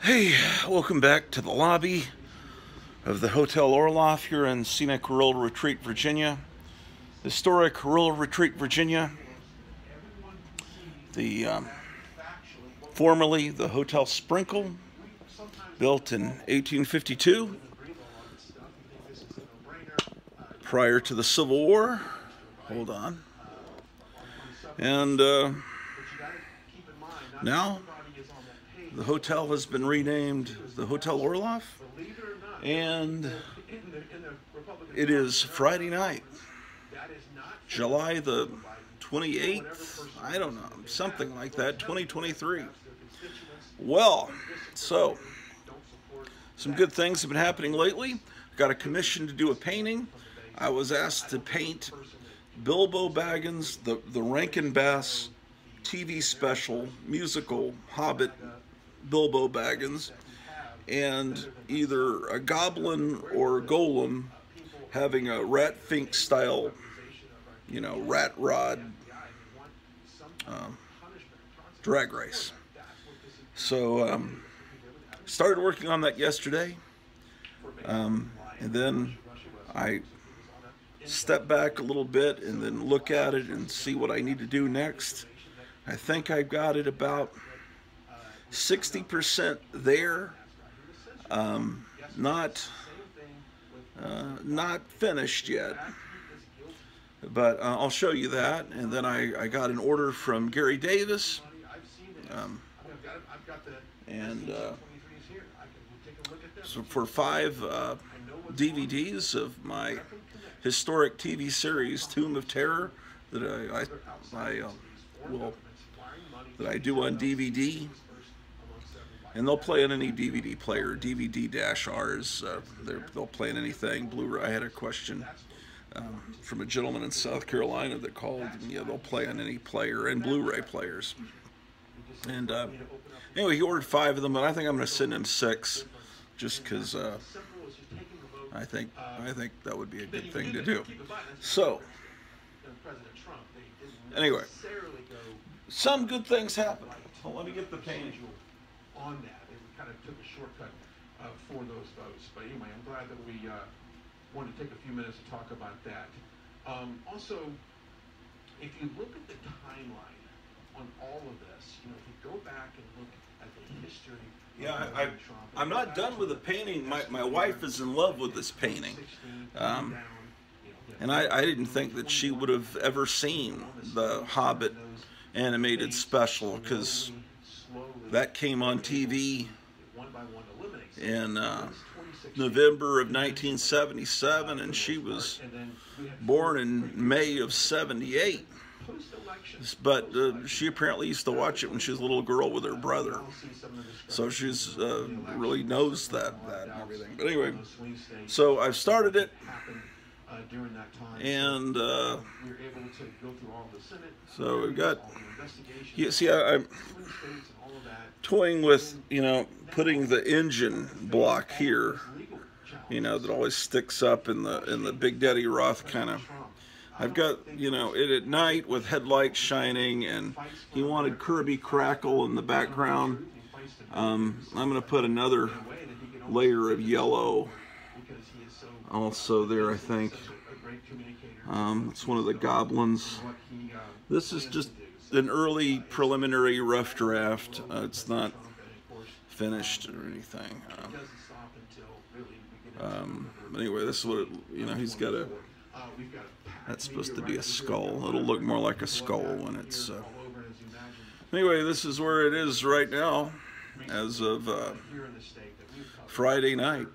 Hey, welcome back to the lobby of the Hotel Orloff here in scenic Rural Retreat, Virginia. Historic Rural Retreat, Virginia. The formerly the Hotel Sprinkle, built in 1852, prior to the Civil War. Hold on. And now the hotel has been renamed the Hotel Orloff, and it is Friday night, July the 28th, I don't know, something like that, 2023. Well, so, some good things have been happening lately. Got a commission to do a painting. I was asked to paint Bilbo Baggins, the Rankin Bass TV special, musical, Hobbit, Bilbo Baggins, and either a goblin or a golem having a Rat Fink style, rat rod drag race. So started working on that yesterday, and then I step back a little bit and then look at it and see what I need to do next. I think I got it about 60% there, not finished yet, but I'll show you that. And then I got an order from Gary Davis, so for 5 DVDs of my historic TV series Tomb of Terror that I do on DVD. And they'll play on any DVD player, DVD-Rs. They'll play on anything. Blu-ray. I had a question from a gentleman in South Carolina that called. Yeah, they'll play on any player and Blu-ray players. And anyway, he ordered 5 of them, but I think I'm going to send him 6, just because I think that would be a good thing to do. So anyway, some good things happen. Well, let me get the painting on that. They kind of took a shortcut for those votes. But anyway, I'm glad that we wanted to take a few minutes to talk about that. Also, if you look at the timeline on all of this, if you go back and look at the history. Yeah, I'm not done with the painting. My wife is in love with this painting. And I didn't think that she would have ever seen the Hobbit animated special, because that came on TV in November of 1977, and she was born in May of 78. But she apparently used to watch it when she was a little girl with her brother, so she's really knows that and everything. But anyway, so I've started it, and so we've got, you see, I'm toying with, putting the engine block here, that always sticks up in the Big Daddy Roth kind of. I've got, it at night with headlights shining, and he wanted Kirby Crackle in the background. I'm going to put another layer of yellow also there, I think. It's one of the goblins. This is just an early preliminary rough draft. It's not finished or anything. Anyway, this is what he's got a. That's supposed to be a skull. It'll look more like a skull when it's. Anyway, this is where it is right now, as of Friday night.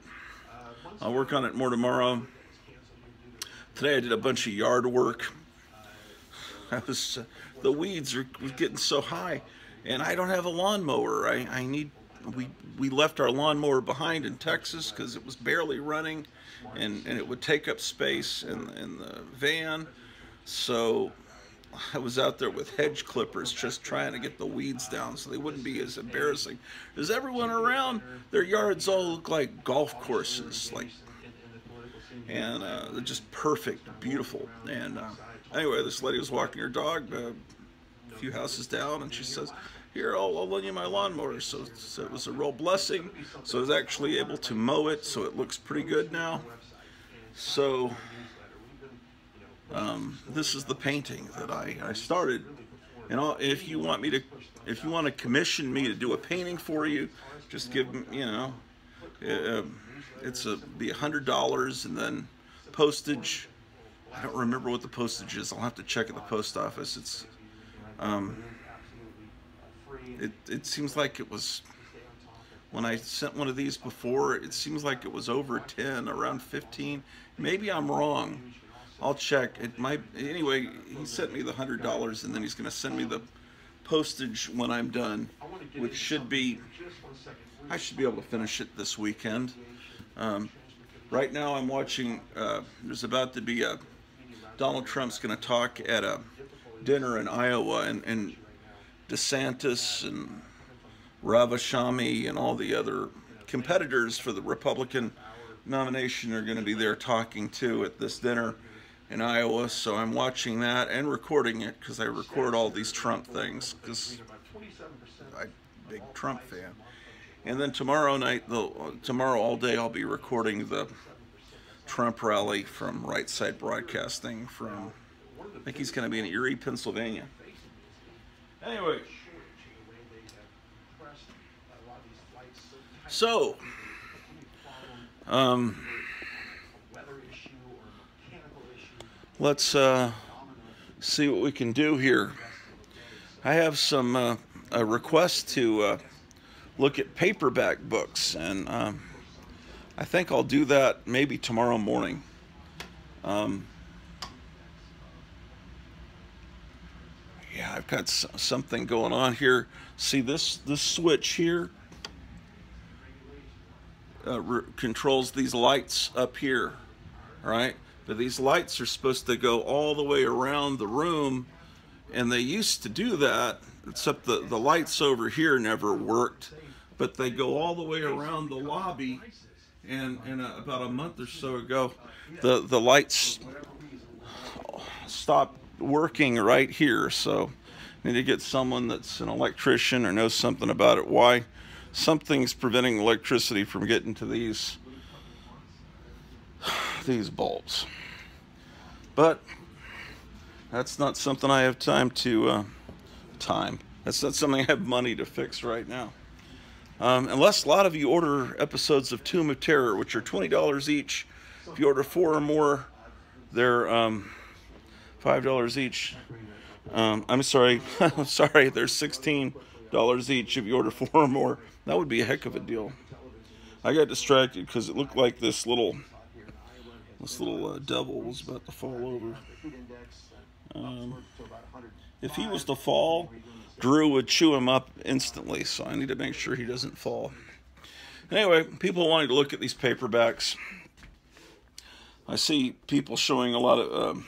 I'll work on it more tomorrow. Today I did a bunch of yard work. The weeds were getting so high, and I don't have a lawnmower. We left our lawnmower behind in Texas because it was barely running, and it would take up space in the van. So I was out there with hedge clippers just trying to get the weeds down so they wouldn't be as embarrassing. Because everyone around, their yards all look like golf courses, and they're just perfect, beautiful. And anyway, this lady was walking her dog a few houses down, and she says, "Here, I'll lend you my lawnmower." So it was a real blessing. So I was actually able to mow it, so it looks pretty good now. So this is the painting that I started. And if you want to commission me to do a painting for you, just give me, be $100, and then postage. I don't remember what the postage is. I'll have to check at the post office. It seems like it was, when I sent one of these before, it seems like it was over 10, around 15. Maybe I'm wrong. I'll check. It might. Anyway, he sent me the $100, and then he's going to send me the postage when I'm done, which should be, I should be able to finish it this weekend. Right now I'm watching, there's about to be Donald Trump's going to talk at a dinner in Iowa, and DeSantis and Ravashami and all the other competitors for the Republican nomination are going to be there talking too at this dinner in Iowa. So I'm watching that and recording it, because I record all these Trump things, because I'm a big Trump fan. And then tomorrow night, tomorrow all day, I'll be recording the Trump rally from Right Side Broadcasting from, I think he's going to be in Erie, Pennsylvania. Anyway, so let's see what we can do here. I have some a request to look at paperback books, and I think I'll do that maybe tomorrow morning. Yeah, I've got something going on here. See this switch here controls these lights up here, right? But these lights are supposed to go all the way around the room, and they used to do that, except the lights over here never worked, but they go all the way around the lobby. And about a month or so ago, the lights stopped working right here. So I need to get someone that's an electrician or knows something about it, why something's preventing electricity from getting to these bulbs. But that's not something I have time to that's not something I have money to fix right now. Unless a lot of you order episodes of Tomb of Terror, which are $20 each. If you order 4 or more, they're $5 each. I'm sorry, they're $16 each if you order 4 or more. That would be a heck of a deal. I got distracted because it looked like this little devil was about to fall over. If he was to fall, Drew would chew him up instantly, so I need to make sure he doesn't fall. Anyway, people wanting to look at these paperbacks. I see people showing a lot of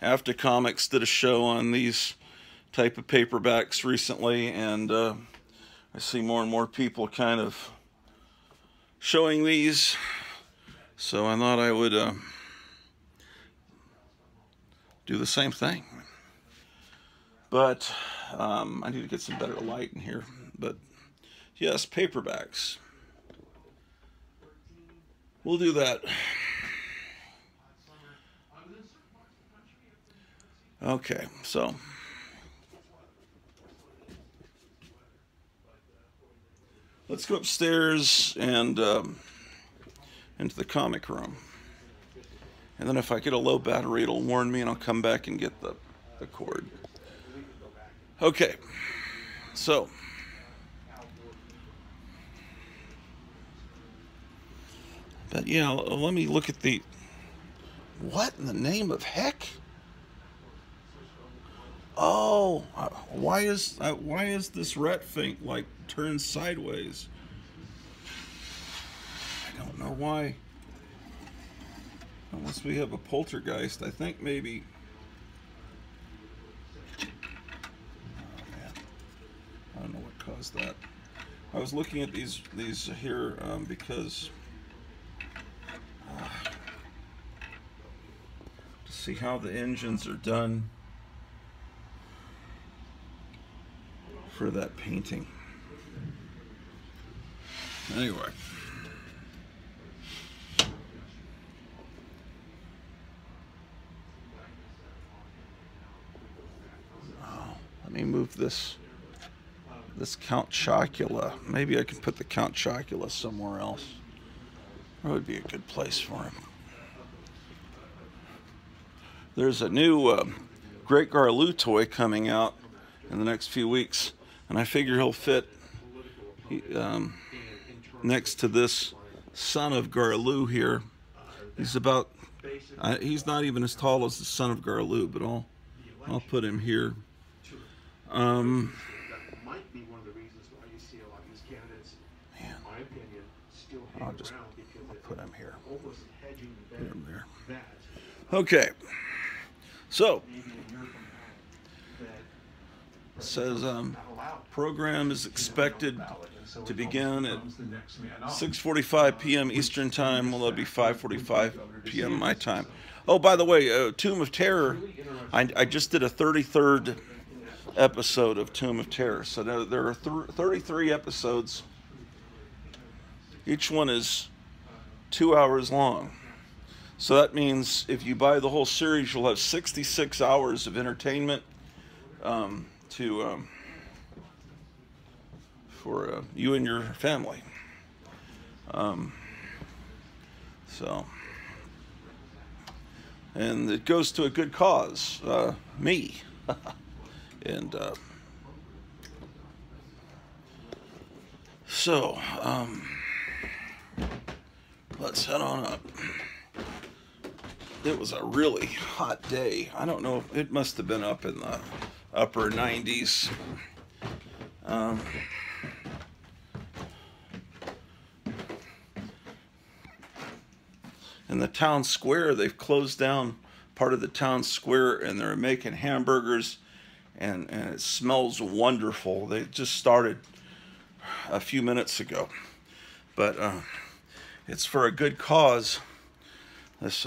After Comics did a show on these type of paperbacks recently, and I see more and more people kind of showing these, so I thought I would do the same thing. But I need to get some better light in here. But yes, paperbacks. We'll do that. Okay, so let's go upstairs and into the comic room. And then if I get a low battery, it'll warn me, and I'll come back and get the cord. Okay, so but yeah, let me look at the, what in the name of heck? Oh, why is this rat thing like turned sideways? I don't know why. Unless we have a poltergeist, I think maybe. I don't know what caused that. I was looking at these here because to see how the engines are done. for that painting. Anyway. Let me move this Count Chocula. Maybe I can put the Count Chocula somewhere else. That would be a good place for him. There's a new Great Garloo toy coming out in the next few weeks, and I figure he'll fit next to this son of Garloo here. He's about, he's not even as tall as the son of Garloo, but I'll put him here. That might be one of the reasons why you see a lot of these candidates, in my opinion, still hang around, because I'll put him here. Almost hedging the Put him there. bet. Okay. So, Maybe a year from now, it says program is expected to begin at 6:45 p.m. Eastern Time. Well, that'll be 5:45 p.m. my time. Oh, by the way, Tomb of Terror, I just did a 33rd episode of Tomb of Terror. So there are 33 episodes. Each one is 2 hours long. So that means if you buy the whole series, you'll have 66 hours of entertainment for you and your family. And it goes to a good cause, me. And let's head on up. It was a really hot day. I don't know, it must have been up in the upper 90s. In the town square, they've closed down part of the town square, and they're making hamburgers, and it smells wonderful. They just started a few minutes ago, but it's for a good cause. This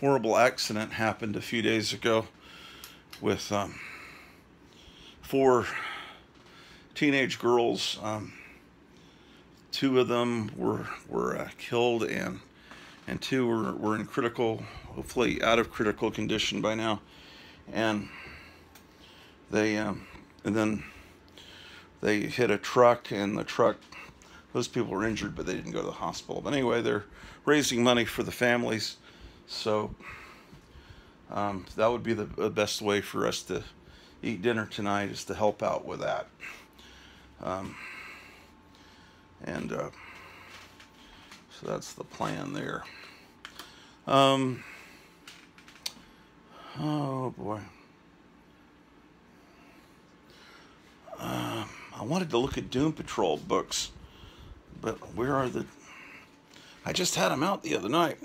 horrible accident happened a few days ago with 4 teenage girls. 2 of them were killed, and 2 were in critical, hopefully out of critical condition by now. And then they hit a truck, and those people were injured, but they didn't go to the hospital. But anyway, they're raising money for the families, so that would be the best way for us to eat dinner tonight, is to help out with that. So that's the plan there. Oh boy. I wanted to look at Doom Patrol books, but where are the... I just had them out the other night.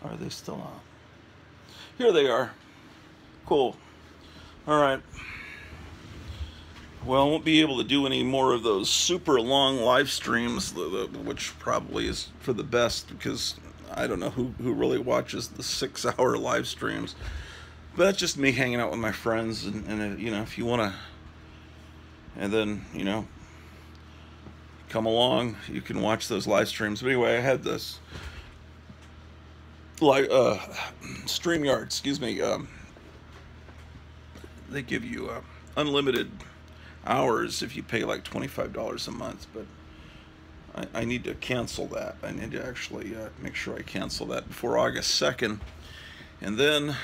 Are they still on? Here they are. Cool. All right. Well, I won't be able to do any more of those super long live streams, which probably is for the best, because I don't know who really watches the 6-hour live streams. But that's just me hanging out with my friends, and you know, if you want to, and then, you know, come along, you can watch those live streams. But anyway, I had this StreamYard, excuse me. They give you unlimited hours if you pay like $25 a month, but I need to cancel that. I need to actually make sure I cancel that before August 2nd, and then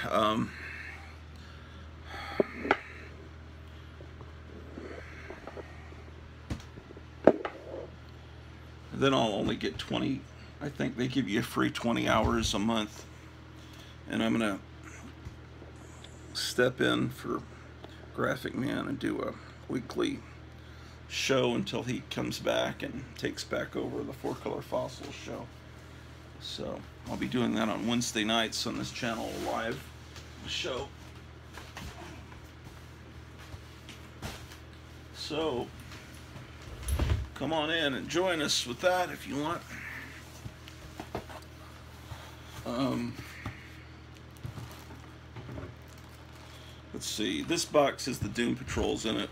I'll only get 20. I think they give you a free 20 hours a month, and I'm gonna step in for Graphic Man and do a weekly show until he comes back and takes back over the 4-Color Fossils show. So I'll be doing that on Wednesday nights on this channel, live show. So come on in and join us with that if you want. Let's see. This box has the Doom Patrols in it,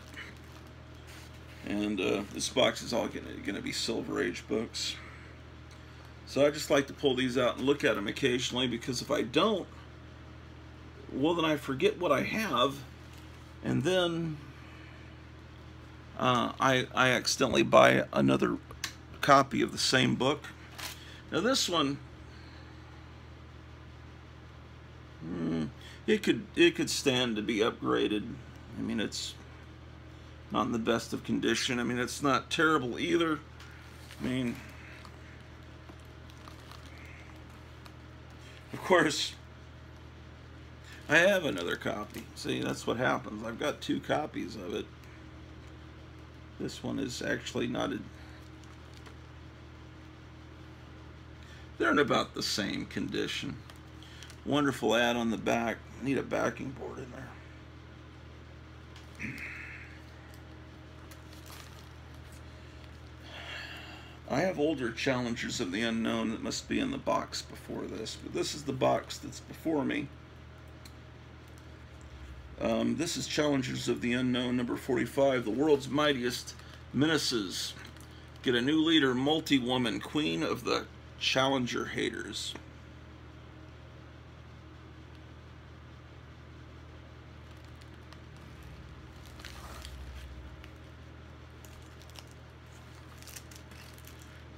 and this box is all going to be Silver Age books. So I just like to pull these out and look at them occasionally, because if I don't, well, then I forget what I have, and then I accidentally buy another copy of the same book. Now this one, it could stand to be upgraded. I mean, it's not in the best of condition. I mean, it's not terrible either. I mean, of course, I have another copy. See, that's what happens. I've got 2 copies of it. This one is actually not a... They're in about the same condition. Wonderful ad on the back. Need a backing board in there. I have older Challengers of the Unknown that must be in the box before this, but this is the box that's before me. This is Challengers of the Unknown number 45, the world's mightiest menaces. Get a new leader, multi-woman, queen of the Challenger haters.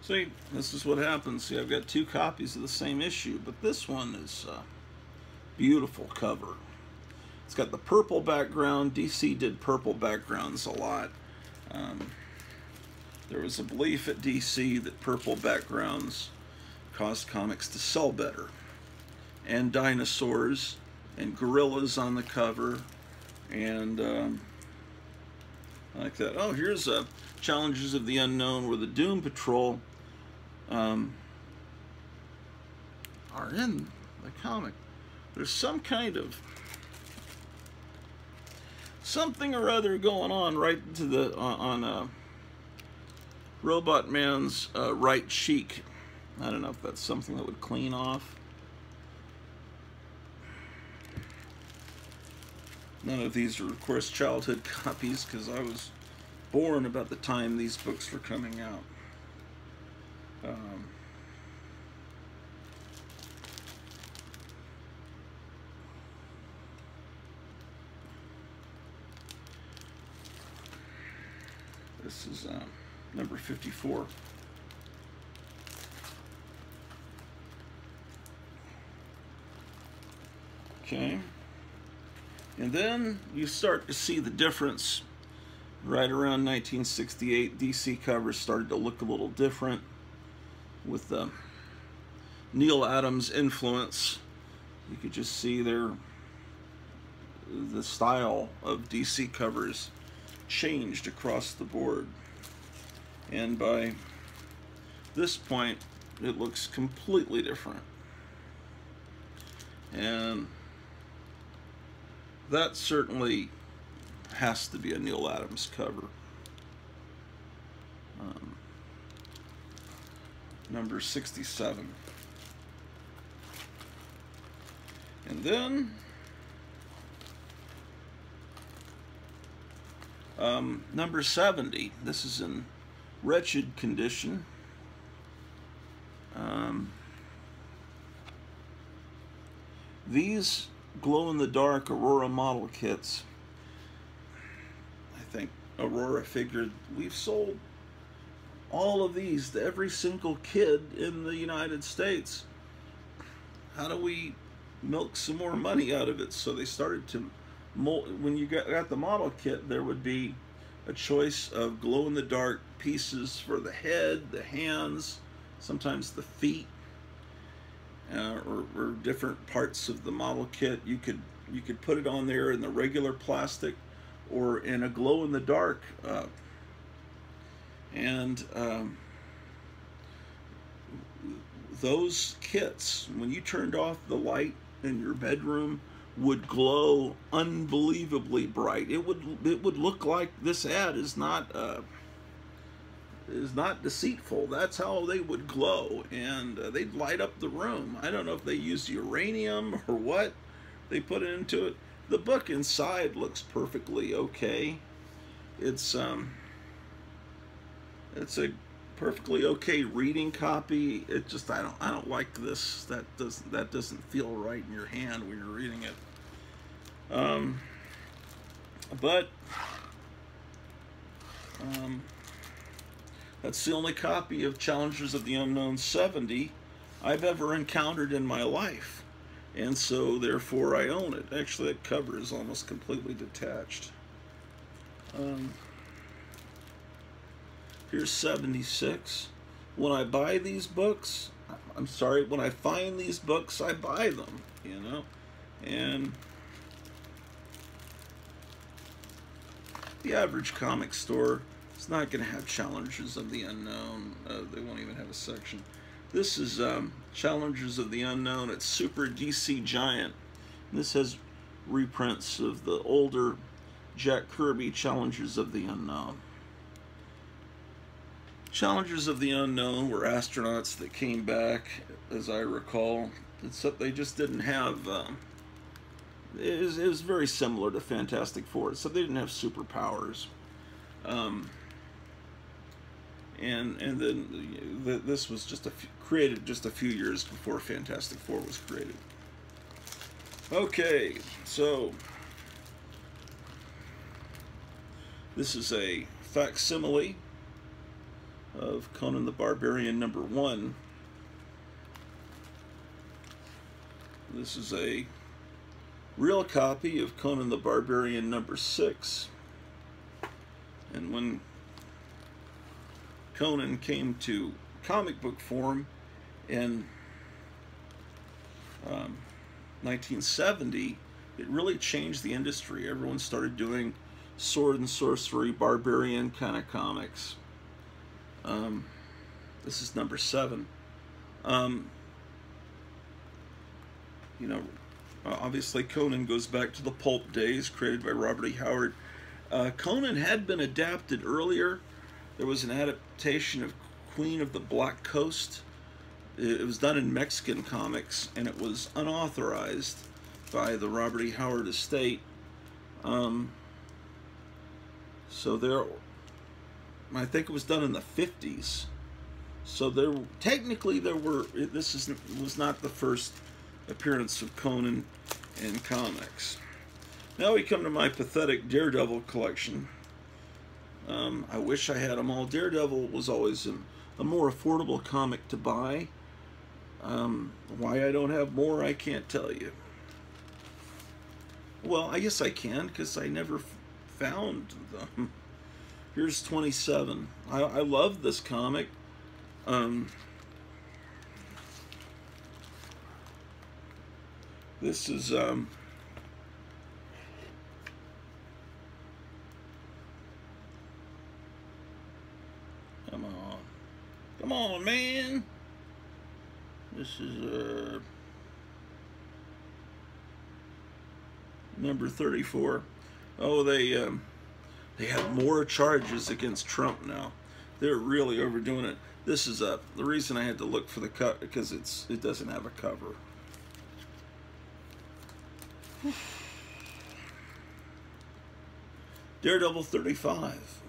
See, this is what happens. See, I've got 2 copies of the same issue, but this one is a beautiful cover. It's got the purple background. DC did purple backgrounds a lot. There was a belief at DC that purple backgrounds caused comics to sell better. And dinosaurs and gorillas on the cover, and like that. Oh, here's a Challengers of the Unknown where the Doom Patrol are in the comic. There's some kind of something or other going on right to the on Robot Man's right cheek. I don't know if that's something that would clean off. None of these are, of course, childhood copies, because I was born about the time these books were coming out. This is number 54. Okay. And then you start to see the difference. Right around 1968, DC covers started to look a little different with Neil Adams' influence. You could just see the style of DC covers changed across the board. And by this point, it looks completely different. And that certainly has to be a Neil Adams cover. Number 67. And then number 70. This is in wretched condition. These glow-in-the-dark Aurora model kits, I think Aurora figured, we've sold all of these to every single kid in the United States. How do we milk some more money out of it? So they started to mold. When you got the model kit, there would be a choice of glow-in-the-dark pieces for the head, the hands, sometimes the feet, or different parts of the model kit. You could put it on there in the regular plastic or in a glow-in-the-dark. Those kits, when you turned off the light in your bedroom, would glow unbelievably bright. It would look like this ad is not is not deceitful. That's how they would glow, and they'd light up the room. I don't know if they used uranium or what they put into it. The book inside looks perfectly okay. It's a perfectly okay reading copy. It just I don't like this. That doesn't feel right in your hand when you're reading it. But that's the only copy of Challengers of the Unknown 70 I've ever encountered in my life, and so therefore I own it. Actually, that cover is almost completely detached. Here's 76. When I buy these books, I'm sorry, when I find these books, I buy them, you know, and the average comic store is not going to have Challengers of the Unknown. They won't even have a section. This is Challengers of the Unknown. It's Super DC Giant. And this has reprints of the older Jack Kirby Challengers of the Unknown. Challengers of the Unknown were astronauts that came back, as I recall, except they just didn't have... It was very similar to Fantastic Four, so they didn't have superpowers. And then this was just created just a few years before Fantastic Four was created. Okay, so this is a facsimile of Conan the Barbarian #1. This is a real copy of Conan the Barbarian #6. And when Conan came to comic book form in 1970, it really changed the industry. Everyone started doing sword and sorcery, barbarian kind of comics. This is #7. You know, obviously Conan goes back to the pulp days, created by Robert E. Howard. Conan had been adapted earlier. There was an adaptation of Queen of the Black Coast. It was done in Mexican comics, and it was unauthorized by the Robert E. Howard estate. So there, I think it was done in the 50s. So technically this was not the first appearance of Conan in comics. Now we come to my pathetic Daredevil collection. I wish I had them all. Daredevil was always a more affordable comic to buy. Why I don't have more, I can't tell you. Well, I guess I can, because I never found them. Here's 27. I love this comic. This is come on, man. This is number 34. Oh, they have more charges against Trump now. They're really overdoing it. This is the reason I had to look for the cut, because it doesn't have a cover. Daredevil 35.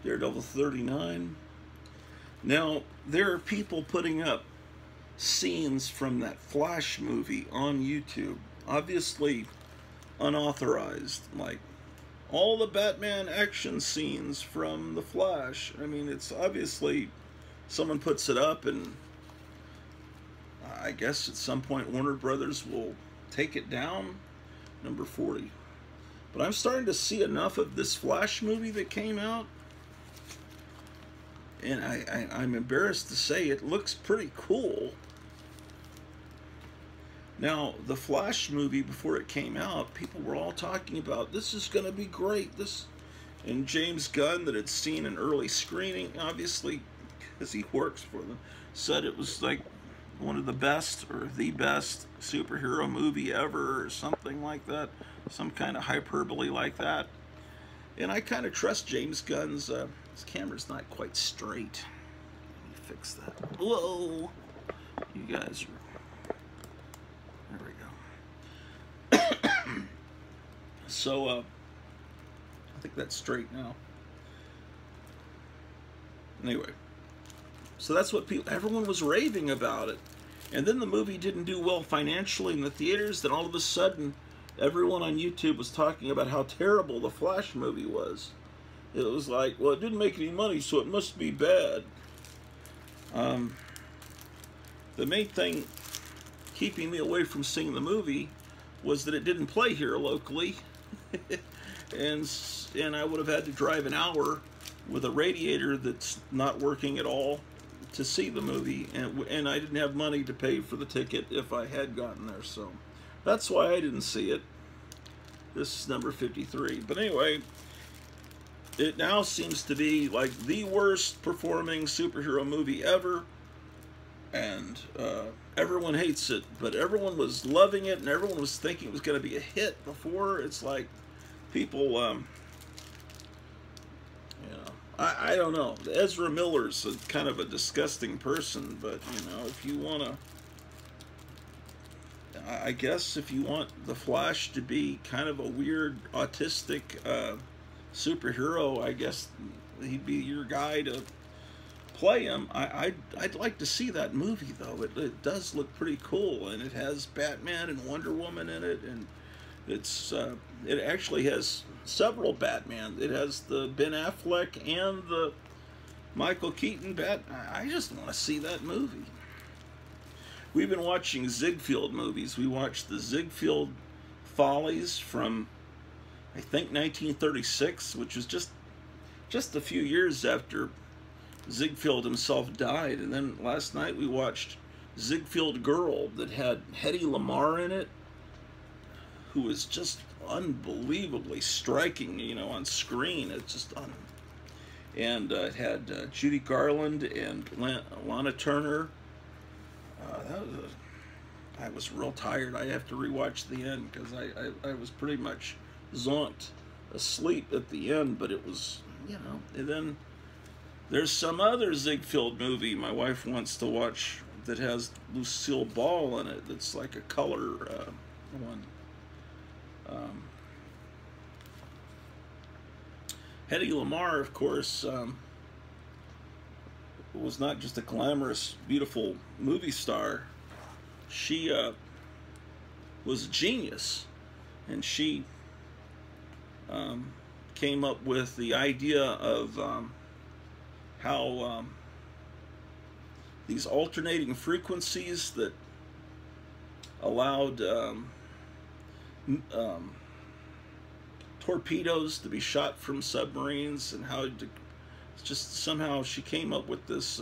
Daredevil 39. Now, there are people putting up scenes from that Flash movie on YouTube, obviously unauthorized, like all the Batman action scenes from the Flash. I mean, it's obviously someone puts it up, and I guess at some point Warner Brothers will take it down. Number 40. But I'm starting to see enough of this Flash movie that came out, and I'm embarrassed to say it looks pretty cool. Now, the Flash movie, before it came out, people were all talking about, this is going to be great. And James Gunn, that had seen an early screening, obviously, because he works for them, said it was like one of the best, or the best superhero movie ever, or something like that. some kind of hyperbole like that. And I kind of trust James Gunn's, his camera's not quite straight. Let me fix that. Whoa! You guys are, there we go. So, I think that's straight now. Anyway, so that's what everyone was raving about it. And then the movie didn't do well financially in the theaters, then all of a sudden, everyone on YouTube was talking about how terrible the Flash movie was. It was like, well, it didn't make any money, so it must be bad. The main thing keeping me away from seeing the movie was that it didn't play here locally. and I would have had to drive an hour with a radiator that's not working at all to see the movie, and I didn't have money to pay for the ticket if I had gotten there, so that's why I didn't see it. This is number 53. But anyway, it now seems to be like the worst performing superhero movie ever, and everyone hates it, but everyone was loving it, and everyone was thinking it was going to be a hit before. It's like people, I don't know. Ezra Miller's kind of a disgusting person, but, you know, if you want to, I guess if you want the Flash to be kind of a weird, autistic superhero, I guess he'd be your guy to play him. I'd like to see that movie, though. It does look pretty cool, and it has Batman and Wonder Woman in it, and it actually has several Batman. It has the Ben Affleck and the Michael Keaton I just want to see that movie. We've been watching Ziegfeld movies. We watched the Ziegfeld Follies from, I think, 1936, which was just a few years after Ziegfeld himself died. And then last night we watched Ziegfeld Girl that had Hedy Lamarr in it, who was just unbelievably striking, you know, on screen. It's just and it had Judy Garland and Lana Turner. I was real tired. I have to rewatch the end because I was pretty much zonked asleep at the end, but it was, you know. And then there's some other Ziegfeld movie my wife wants to watch that has Lucille Ball in it. That's like a color one. Hedy Lamarr, of course, was not just a glamorous, beautiful movie star. She was a genius, and she came up with the idea of how these alternating frequencies that allowed torpedoes to be shot from submarines, and how to just somehow she came up with this,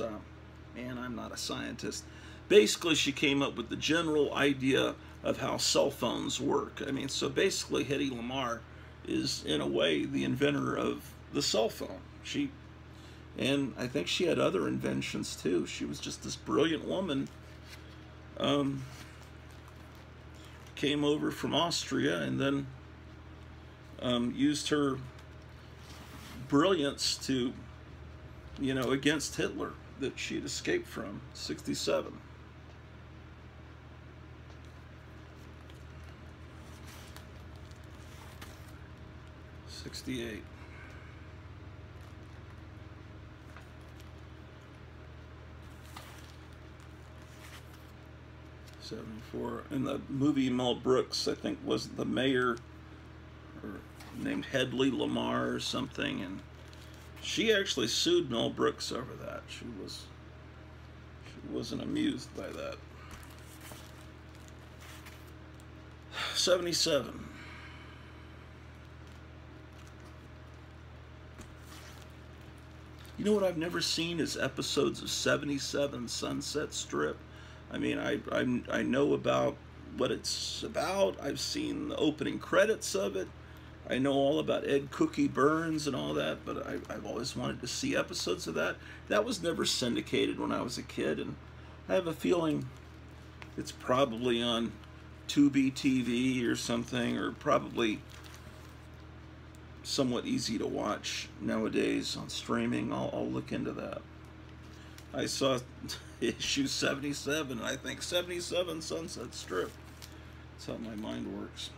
man, I'm not a scientist. Basically, she came up with the general idea of how cell phones work. I mean, so basically Hedy Lamarr is, in a way, the inventor of the cell phone. And I think she had other inventions too. She was just this brilliant woman. Came over from Austria and then used her brilliance to, you know, against Hitler that she'd escaped from, 67. '68. 74. In the movie, Mel Brooks, I think, was the mayor, or named Hedley Lamar or something, and she actually sued Mel Brooks over that. She wasn't amused by that. 77. You know what I've never seen is episodes of 77 Sunset Strip. I mean, I know about what it's about. I've seen the opening credits of it. I know all about Ed Cookie Burns and all that, but I've always wanted to see episodes of that. That was never syndicated when I was a kid, and I have a feeling it's probably on Tubi TV or something, or probably somewhat easy to watch nowadays on streaming. I'll look into that. I saw issue 77, and I think 77 Sunset Strip. That's how my mind works.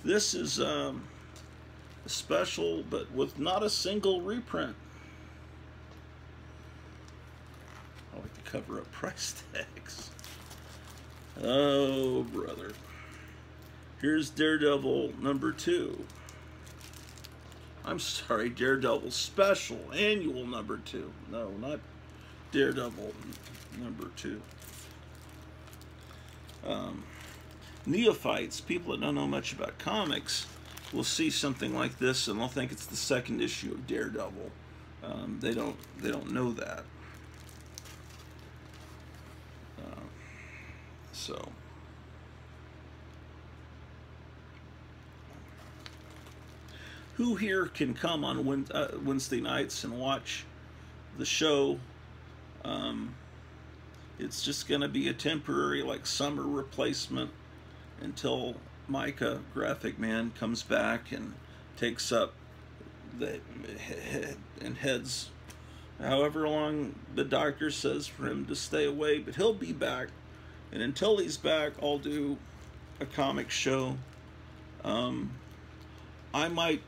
This is a special, but with not a single reprint. I like to cover up price tags. Oh, brother. Here's Daredevil #2. I'm sorry, Daredevil Special Annual #2. No, not Daredevil #2. Neophytes, people that don't know much about comics, will see something like this and they'll think it's the second issue of Daredevil. They don't know that. So. Who here can come on Wednesday nights and watch the show? It's just going to be a temporary, like, summer replacement until Micah, Graphic Man, comes back and takes up and heads however long the doctor says for him to stay away. But he'll be back, and until he's back, I'll do a comic show. I might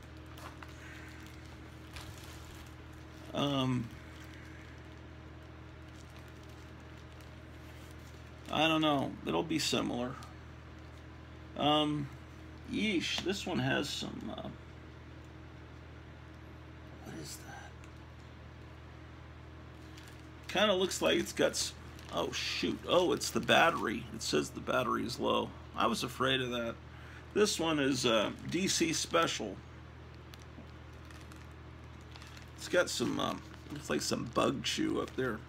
I don't know. It'll be similar. Yeesh. This one has some. What is that? Kind of looks like it's got. Oh shoot! Oh, it's the battery. It says the battery is low. I was afraid of that. This one is DC Special. It's got some. Looks like some bug shoe up there.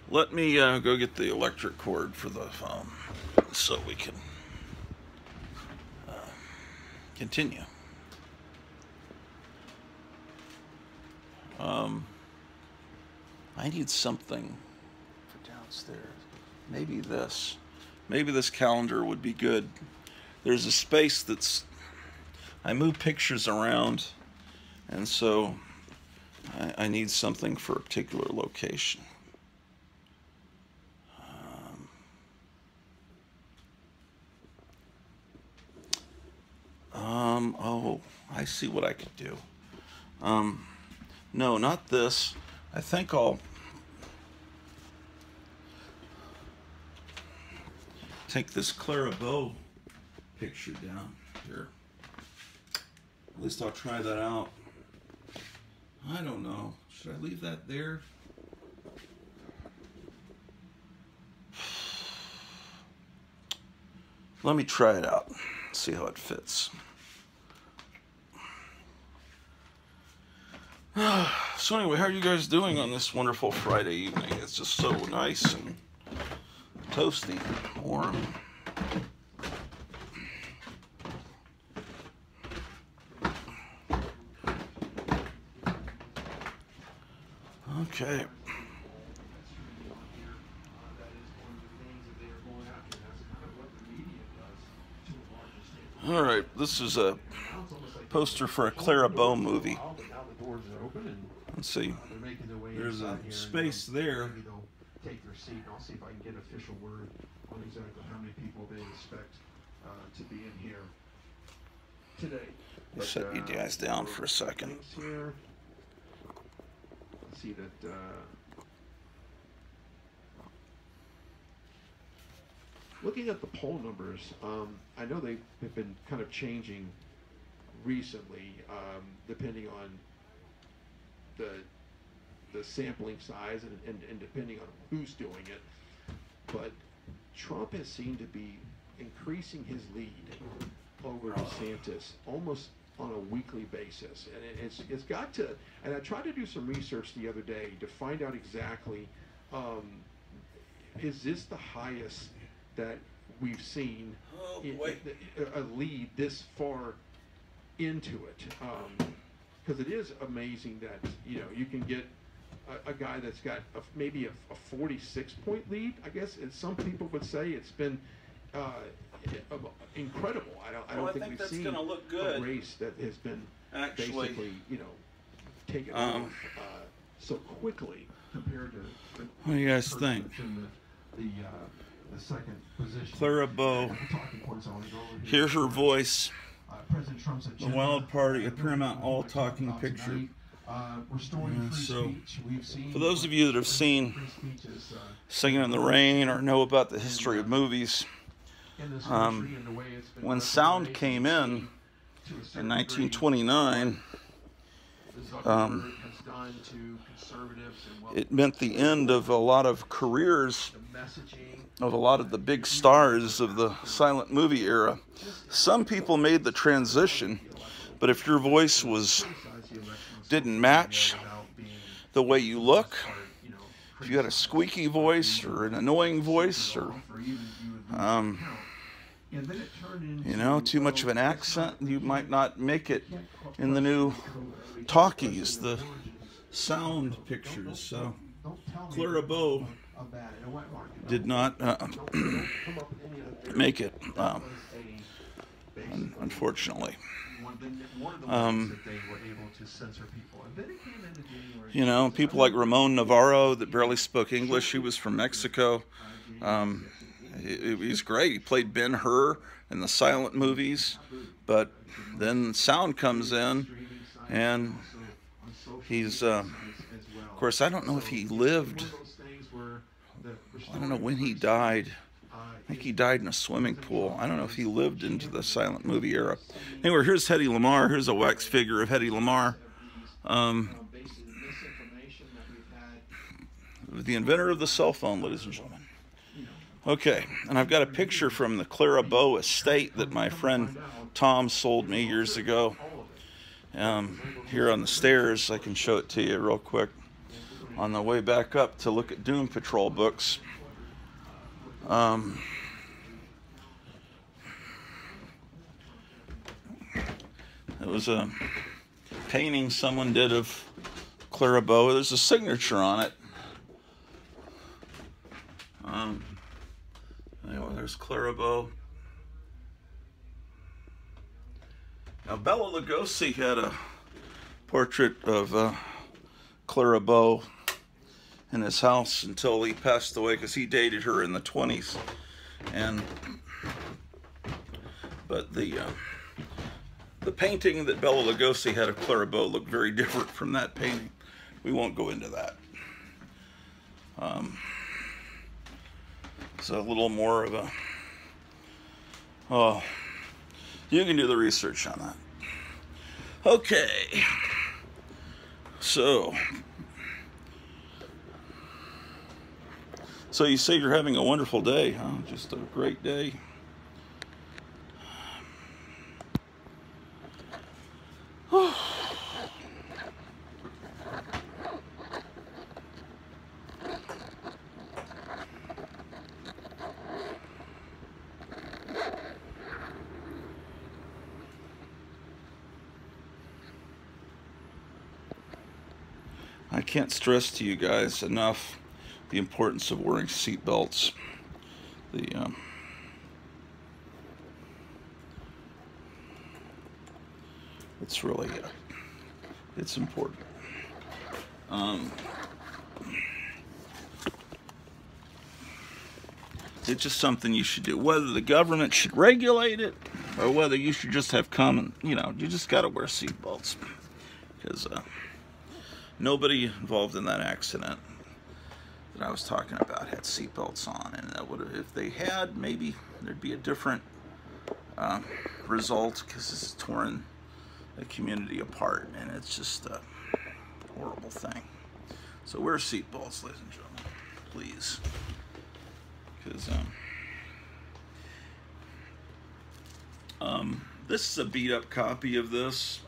Let me go get the electric cord for the phone so we can continue. I need something for downstairs. Maybe this. Maybe this calendar would be good. There's a space that's... I move pictures around, and so I need something for a particular location. Oh, I see what I could do. No, not this. I think I'll take this Clara Bow picture down here. At least I'll try that out. I don't know. Should I leave that there? Let me try it out. See how it fits. So anyway, how are you guys doing on this wonderful Friday evening? It's just so nice and toasty, warm. Okay. All right, this is a poster for a Clara Bow movie. Let's see. There's a space there. Take their seat, and I'll see if I can get official word on exactly how many people they expect to be in here today. I'll set you guys down for a second. Here. Let's see that. Looking at the poll numbers, I know they've been kind of changing recently, depending on the sampling size and depending on who's doing it. But Trump has seemed to be increasing his lead over DeSantis almost on a weekly basis, and it's got to. And I tried to do some research the other day to find out exactly, is this the highest that we've seen a lead this far into it? Because it is amazing that you can get a guy that's got maybe a 46-point lead, I guess, and some people would say it's been incredible. I don't think we've seen a race that has been basically, you know, taken off so quickly compared to. What do you guys think? The second position. Clara Bow. Here's her voice. The Wild Party, a Paramount all-talking picture. So, for those of you that have seen Singing in the Rain or know about the history of movies, when sound came in 1929, it meant the end of a lot of careers of a lot of the big stars of the silent movie era. Some people made the transition, but if your voice didn't match the way you look, if you had a squeaky voice or an annoying voice, or you know, too much of an accent, you might not make it in the new talkies, the sound pictures. So Clara Bow did not make it, unfortunately. You know, people like Ramon Navarro that barely spoke English. He was from Mexico. He's great. He played Ben-Hur in the silent movies, but then sound comes in, and he's, of course, I don't know if he lived. I don't know when he died. I think he died in a swimming pool. I don't know if he lived into the silent movie era. Anyway, here's Hedy Lamarr. Here's a wax figure of Hedy Lamarr. The inventor of the cell phone, ladies and gentlemen. Okay, and I've got a picture from the Clara Bow estate that my friend Tom sold me years ago. Here on the stairs, I can show it to you real quick. On the way back up to look at Doom Patrol books. It was a painting someone did of Clara Bow. There's a signature on it. Anyway, there's Clara Bow. Now, Bela Lugosi had a portrait of Clara Bow in his house until he passed away, because he dated her in the 20s. But the painting that Bela Lugosi had of Clara Bow looked very different from that painting. We won't go into that. It's a little more of a, oh, you can do the research on that. Okay, so you say you're having a wonderful day, huh? Just a great day. I can't stress to you guys enough the importance of wearing seat belts. It's really, it's important. It's just something you should do. Whether the government should regulate it or whether you should just have common, you know, you just got to wear seat belts, because nobody involved in that accident that I was talking about had seatbelts on, and that would have, if they had, maybe there'd be a different result, because this has torn the community apart, and it's just a horrible thing. So wear seatbelts, ladies and gentlemen, please, because this is a beat-up copy of this.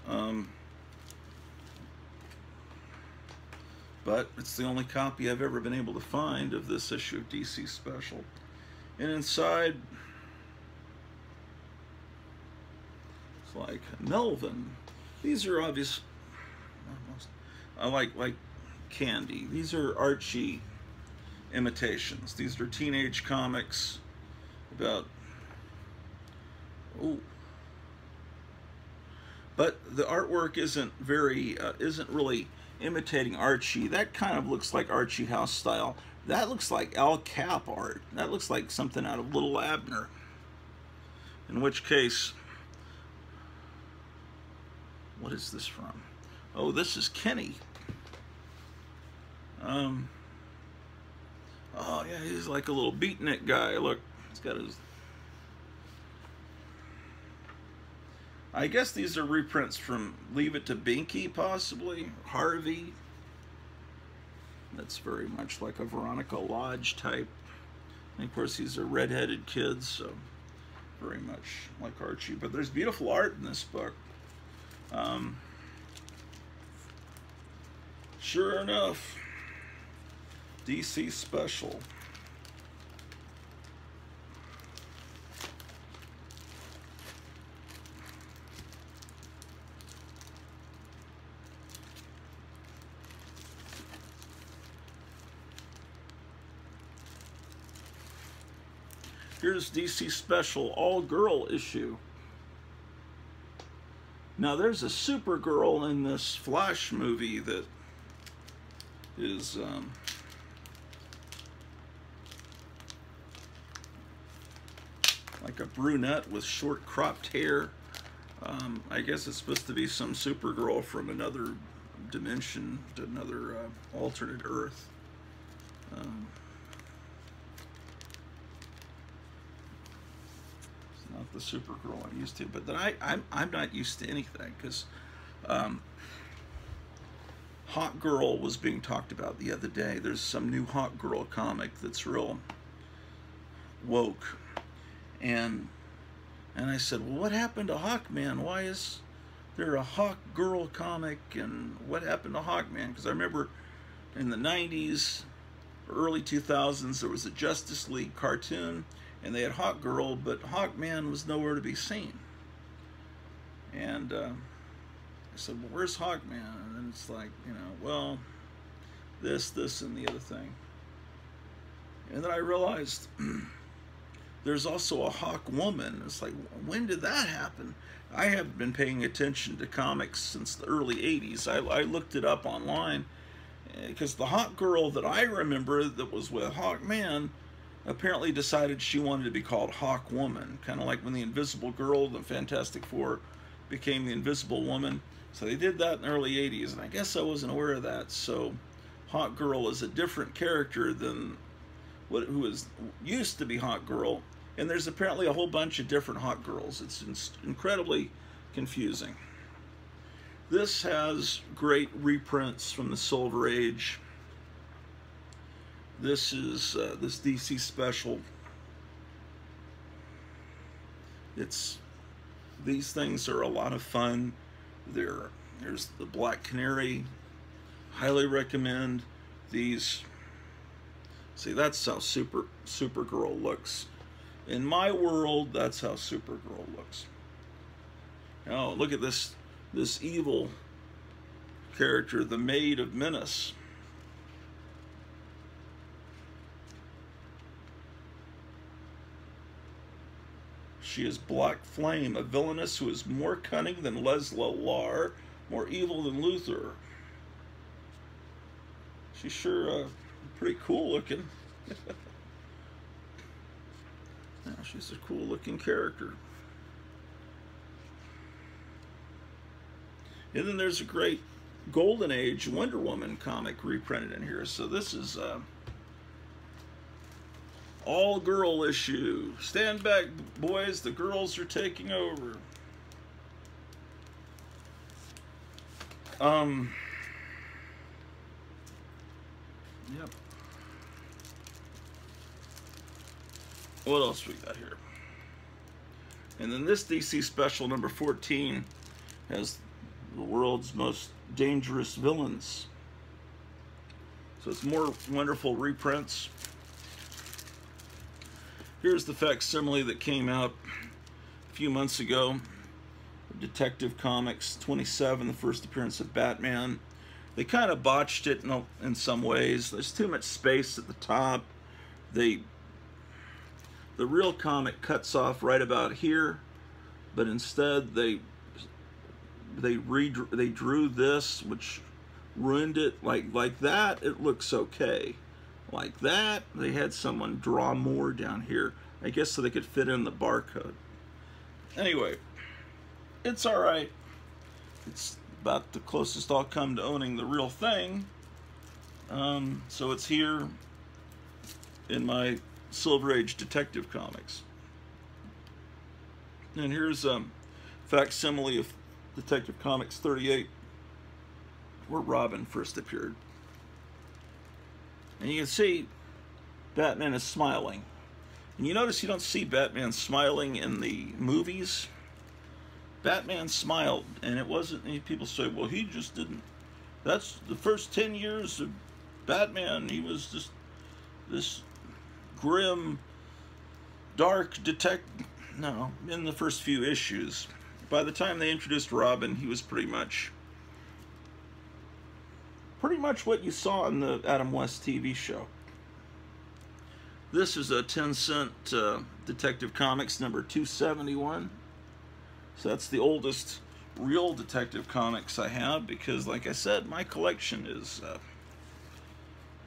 But it's the only copy I've ever been able to find of this issue of DC Special. And inside, it's like Melvin. These are obvious. I like candy. These are Archie imitations. These are teenage comics about, oh, but the artwork isn't really imitating Archie. That kind of looks like Archie House style. That looks like Al Cap art. That looks like something out of Little Abner. In which case, what is this from? Oh, this is Kenny. Oh yeah, he's like a little beatnik guy. Look, he's got his... I guess these are reprints from Leave It to Binky, possibly. Harvey. That's very much like a Veronica Lodge type. And of course, these are redheaded kids, so very much like Archie. But there's beautiful art in this book. Sure enough, DC Special. Here's DC Special all-girl issue. Now there's a Supergirl in this Flash movie that is like a brunette with short cropped hair. I guess it's supposed to be some Supergirl from another dimension, another alternate Earth. It's not the Supergirl I'm used to, but then I'm not used to anything, because Hawk Girl was being talked about the other day. There's some new Hawk Girl comic that's real woke, and I said, well, what happened to Hawkman? Why is there a Hawk Girl comic, and what happened to Hawkman? Because I remember in the 90s, early 2000s, there was a Justice League cartoon, and they had Hawk Girl, but Hawkman was nowhere to be seen. And I said, well, where's Hawkman? And it's like, you know, well, this, and the other thing. And then I realized there's also a Hawk Woman. It's like, when did that happen? I have been paying attention to comics since the early 80s. I looked it up online, because the Hawk Girl that I remember that was with Hawkman apparently decided she wanted to be called Hawk Woman, kind of like when the Invisible Girl, the Fantastic Four, became the Invisible Woman. So they did that in the early 80s, and I guess I wasn't aware of that. So Hawk Girl is a different character than who used to be Hawk Girl, and there's apparently a whole bunch of different Hawk Girls. It's incredibly confusing. This has great reprints from the Silver Age. This is this DC Special. These things are a lot of fun. There's the Black Canary. Highly recommend these. See, that's how Supergirl looks. In my world, that's how Supergirl looks. Now, look at this evil character, the Maid of Menace. She is Black Flame, a villainess who is more cunning than Leslie Lar, more evil than Luthor. She's sure pretty cool looking. Yeah, she's a cool looking character. And then there's a great Golden Age Wonder Woman comic reprinted in here. So this is all girl issue. Stand back, boys, the girls are taking over. Yep. What else we got here? And then this DC Special number 14 has the world's most dangerous villains. So it's more wonderful reprints. Here's the facsimile that came out a few months ago. Detective Comics 27, the first appearance of Batman. They kind of botched it in some ways. There's too much space at the top. The real comic cuts off right about here, but instead they drew this, which ruined it. Like that, it looks okay. Like that, they had someone draw more down here, I guess so they could fit in the barcode. Anyway, it's all right. It's about the closest I'll come to owning the real thing. So it's here in my Silver Age Detective Comics. And here's a facsimile of Detective Comics 38, where Robin first appeared. And you can see Batman is smiling. And you notice you don't see Batman smiling in the movies. Batman smiled, and it wasn't, and people say, well, he just didn't. That's the first 10 years of Batman. He was just this grim, dark detective. No, in the first few issues. By the time they introduced Robin, he was pretty much what you saw in the Adam West TV show. This is a 10-cent Detective Comics number 271. So that's the oldest real Detective Comics I have, because, like I said, my collection is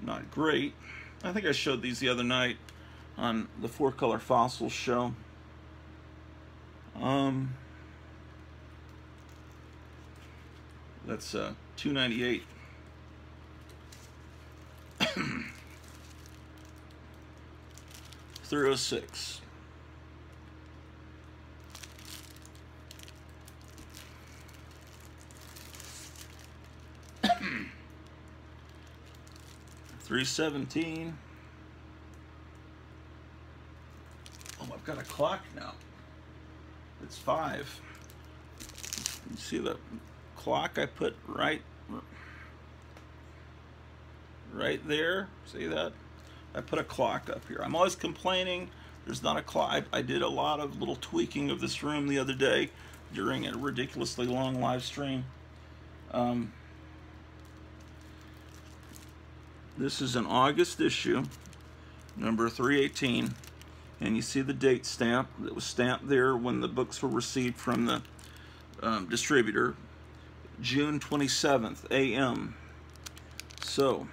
not great. I think I showed these the other night on the 4-Color Fossils show. That's $2.98. 306. $317. Oh, I've got a clock now. It's 5. You see the clock I put right there? See that? I put a clock up here. I'm always complaining there's not a clock. I did a lot of little tweaking of this room the other day during a ridiculously long live stream. This is an August issue, number 318, and you see the date stamp that was stamped there when the books were received from the distributor, June 27th, a.m. So,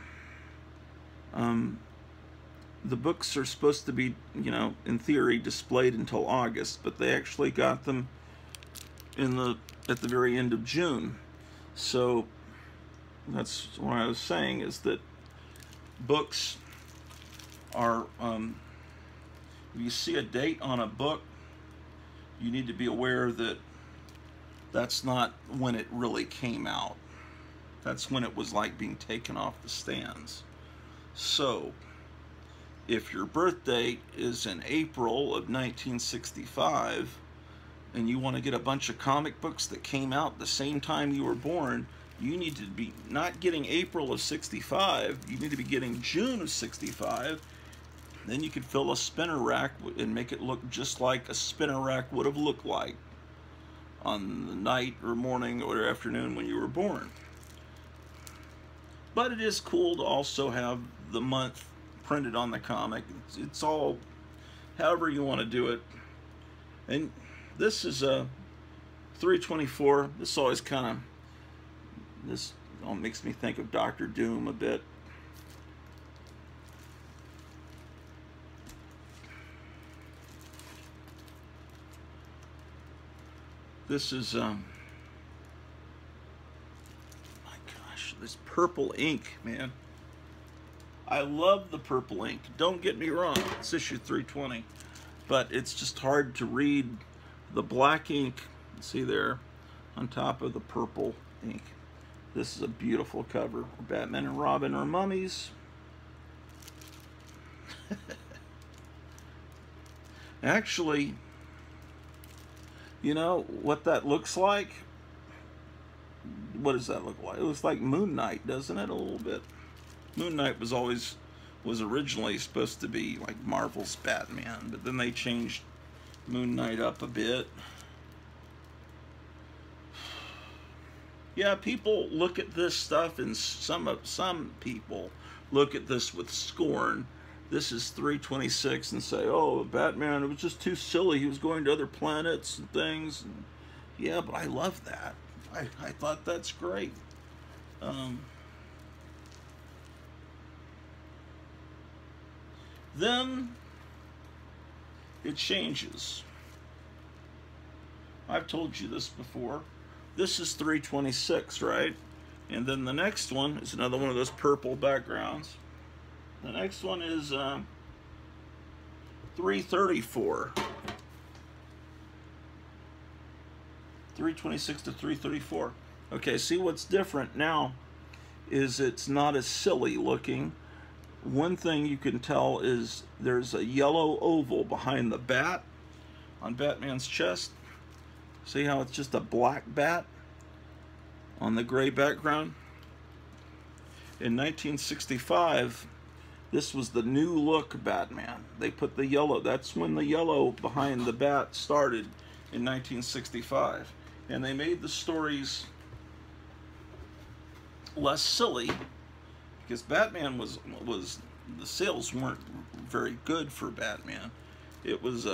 the books are supposed to be, you know, in theory, displayed until August, but they actually got them at the very end of June. So that's what I was saying, is that books are, if you see a date on a book, you need to be aware that that's not when it really came out. That's when it was like being taken off the stands. So if your birth date is in April of 1965 and you want to get a bunch of comic books that came out the same time you were born, you need to be not getting April of 65, you need to be getting June of 65. Then you could fill a spinner rack and make it look just like a spinner rack would have looked like on the night or morning or afternoon when you were born. But it is cool to also have the month printed on the comic. It's all however you want to do it. And this is a 324. This always kind of, this all makes me think of Dr. Doom a bit. This is my gosh, this purple ink, man. I love the purple ink. Don't get me wrong, it's issue 320, but it's just hard to read the black ink, see there, on top of the purple ink. This is a beautiful cover. Batman and Robin are mummies. Actually, you know what that looks like? What does that look like? It looks like Moon Knight, doesn't it? A little bit. Moon Knight was originally supposed to be like Marvel's Batman, but then they changed Moon Knight up a bit. Yeah, people look at this stuff, and some people look at this with scorn. This is 326 and say, oh, Batman, it was just too silly. He was going to other planets and things. And, yeah, but I love that. I thought that's great. Then it changes. I've told you this before. This is 326, right? And then the next one is another one of those purple backgrounds. The next one is 334. 326 to 334. Okay, see what's different now is it's not as silly looking. One thing you can tell is there's a yellow oval behind the bat on Batman's chest. See how it's just a black bat on the gray background? In 1965, this was the new look Batman. They put the yellow, that's when the yellow behind the bat started in 1965. And they made the stories less silly because Batman was the sales weren't very good for Batman. It was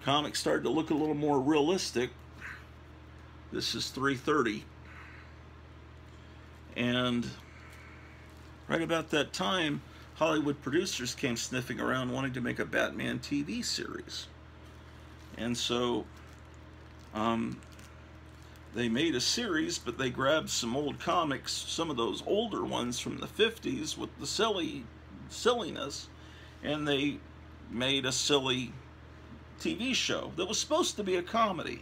comics started to look a little more realistic. This is 330. And right about that time, Hollywood producers came sniffing around wanting to make a Batman TV series. And so they made a series, but they grabbed some old comics, some of those older ones from the 50s with the silliness, and they made a silly TV show that was supposed to be a comedy.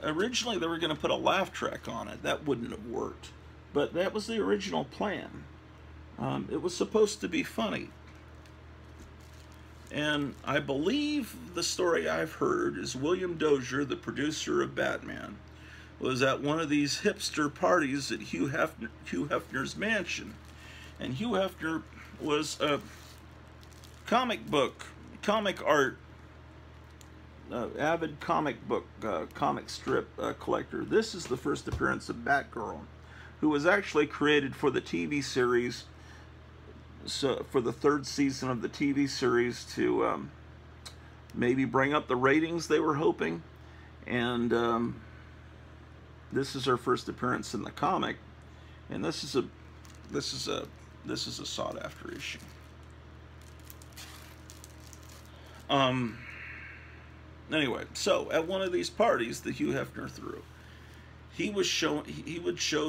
Originally, they were going to put a laugh track on it. That wouldn't have worked, but that was the original plan. It was supposed to be funny. And I believe the story I've heard is William Dozier, the producer of Batman, was at one of these hipster parties at Hugh Hefner's mansion. And Hugh Hefner was a comic art, avid comic strip collector. This is the first appearance of Batgirl, who was actually created for the TV series, so for the third season of the TV series to maybe bring up the ratings they were hoping. And this is her first appearance in the comic, and this is a sought after issue. Anyway, so at one of these parties that Hugh Hefner threw, he would show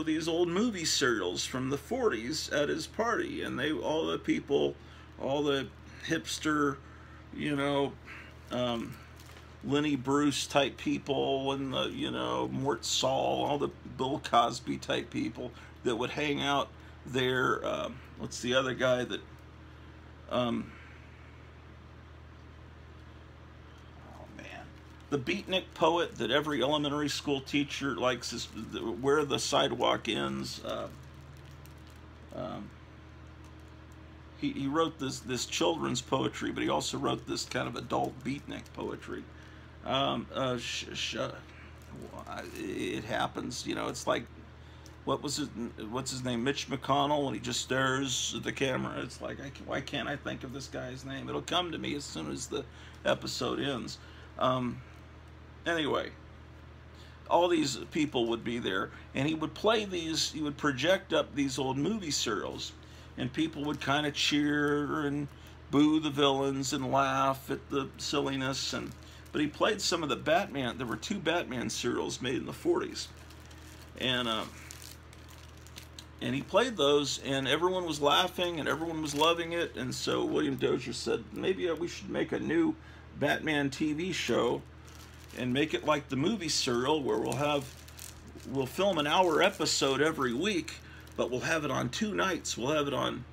these old movie serials from the 40s at his party, and all the people, all the hipster, you know, Lenny Bruce type people, and the, you know, Mort Saul, all the Bill Cosby type people that would hang out there. What's the other guy that the beatnik poet that every elementary school teacher likes is Where the Sidewalk Ends. He wrote this children's poetry, but he also wrote this kind of adult beatnik poetry. It happens, you know. It's like, what's his name? Mitch McConnell, and he just stares at the camera. It's like, why can't I think of this guy's name? It'll come to me as soon as the episode ends. Anyway, all these people would be there, and he would play these, he would project up these old movie serials, and people would kind of cheer and boo the villains and laugh at the silliness. But he played some of the Batman, there were 2 Batman serials made in the 40s, and he played those, and everyone was laughing and everyone was loving it. And so William Dozier said, maybe we should make a new Batman TV show and make it like the movie serial, where we'll film an hour episode every week, but we'll have it on 2 nights. We'll have it on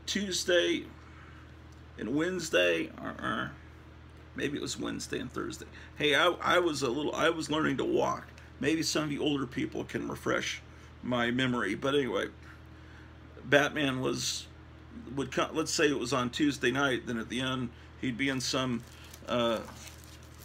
Tuesday and Wednesday, or maybe it was Wednesday and Thursday. Hey, I was learning to walk. Maybe some of you older people can refresh my memory. But anyway, Batman would come, let's say it was on Tuesday night, then at the end he'd be in some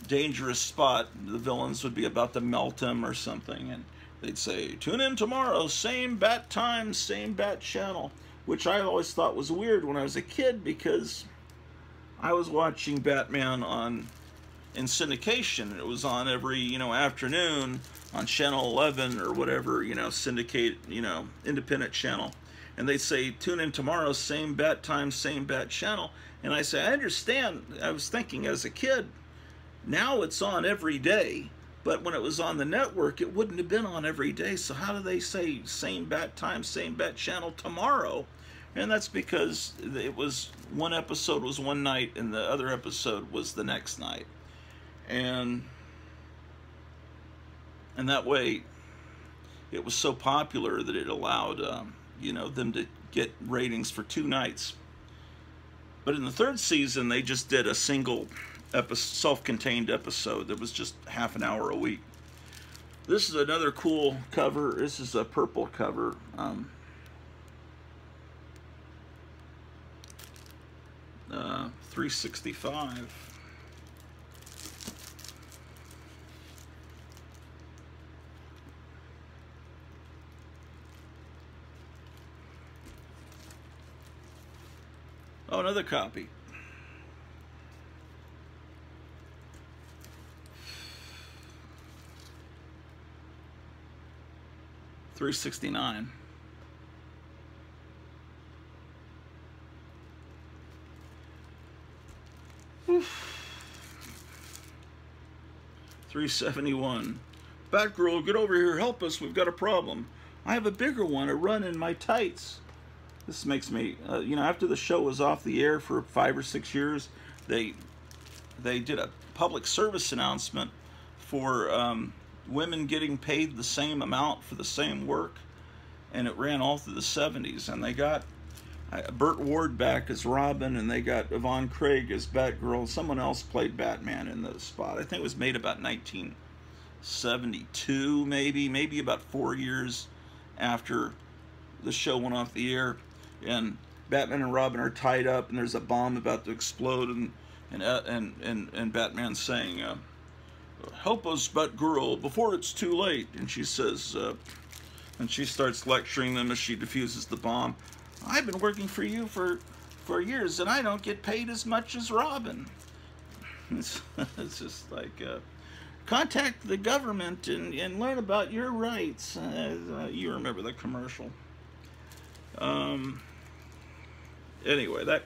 dangerous spot. The villains would be about to melt him or something, they'd say, tune in tomorrow, same bat time, same bat channel, which I always thought was weird when I was a kid, because I was watching Batman in syndication. It was on every, afternoon on channel 11 or whatever, syndicate, independent channel. And they'd say, tune in tomorrow, same bat time, same bat channel. And I say, I understand. I was thinking as a kid, now it's on every day. But when it was on the network, it wouldn't have been on every day. So how do they say same bat time, same bat channel tomorrow? And that's because it was, one episode was one night and the other episode was the next night. And that way, it was so popular that it allowed, them to get ratings for 2 nights. But in the 3rd season, they just did a single self-contained episode that was just half an hour a week. This is another cool cover. This is a purple cover. 365. Oh, another copy. $369. $371. Batgirl, get over here, help us, we've got a problem. I have a bigger one, a run in my tights. This makes me, after the show was off the air for 5 or 6 years, they did a public service announcement for women getting paid the same amount for the same work, and it ran all through the 70s. And they got Burt Ward back as Robin, and they got Yvonne Craig as Batgirl. Someone else played Batman in the spot. I think it was made about 1972, maybe about 4 years after the show went off the air. And Batman and Robin are tied up, and there's a bomb about to explode, and Batman's saying, "Help us, Batgirl, before it's too late." And she says, and she starts lecturing them as she defuses the bomb. "I've been working for you for years, and I don't get paid as much as Robin." It's just like, contact the government and learn about your rights. You remember the commercial. Anyway, that